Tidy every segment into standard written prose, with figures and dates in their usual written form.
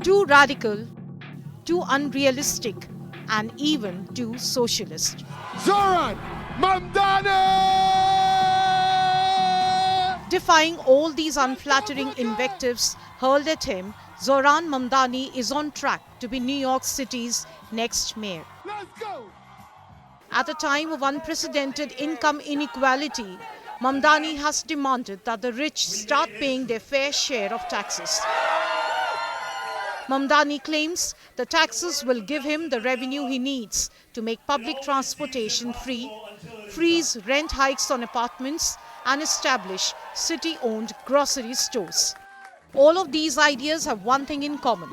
too radical, too unrealistic, and even too socialist. Zoran Mamdani! Defying all these unflattering invectives hurled at him, Zoran Mamdani is on track to be New York City's next mayor. Let's go! At a time of unprecedented income inequality, Mamdani has demanded that the rich start paying their fair share of taxes. Mamdani claims the taxes will give him the revenue he needs to make public transportation free, freeze rent hikes on apartments, and establish city-owned grocery stores. All of these ideas have one thing in common.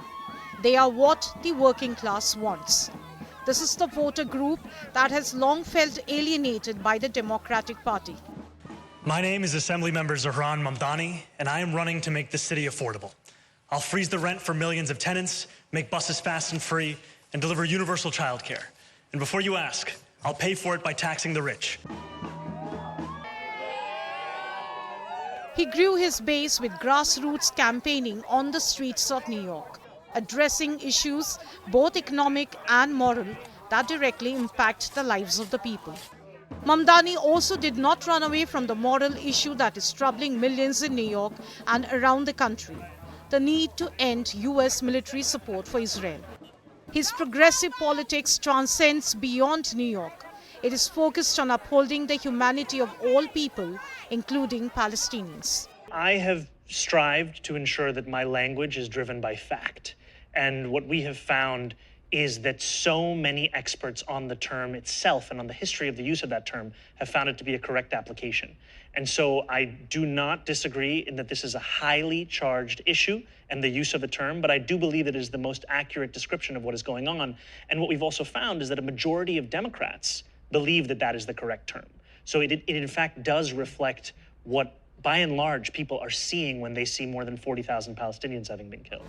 They are what the working class wants. This is the voter group that has long felt alienated by the Democratic Party. My name is Assemblymember Zoran Mamdani, and I am running to make the city affordable. I'll freeze the rent for millions of tenants, make buses fast and free, and deliver universal childcare. And before you ask, I'll pay for it by taxing the rich. He grew his base with grassroots campaigning on the streets of New York, addressing issues both economic and moral that directly impact the lives of the people. Mamdani also did not run away from the moral issue that is troubling millions in New York and around the country: the need to end US military support for Israel. His progressive politics transcends beyond New York. It is focused on upholding the humanity of all people, including Palestinians. I have strived to ensure that my language is driven by fact. And what we have found is that so many experts on the term itself and on the history of the use of that term have found it to be a correct application. And so I do not disagree in that this is a highly charged issue and the use of the term, but I do believe it is the most accurate description of what is going on. And what we've also found is that a majority of Democrats believe that that is the correct term. So it in fact does reflect what, by and large, people are seeing when they see more than 40,000 Palestinians having been killed.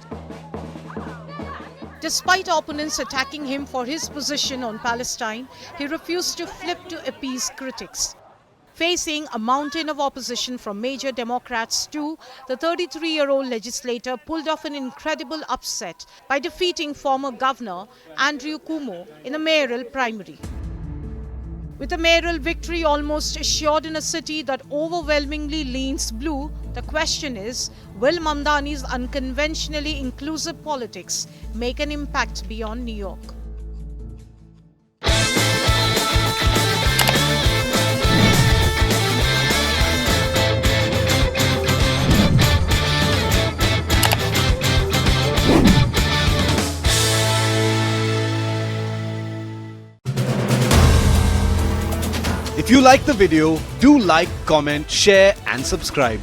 Despite opponents attacking him for his position on Palestine, he refused to flip to appease critics. Facing a mountain of opposition from major Democrats too, the 33-year-old legislator pulled off an incredible upset by defeating former Governor Andrew Cuomo in a mayoral primary. With a mayoral victory almost assured in a city that overwhelmingly leans blue, the question is, will Mamdani's unconventionally inclusive politics make an impact beyond New York? If you like the video, do like, comment, share and subscribe.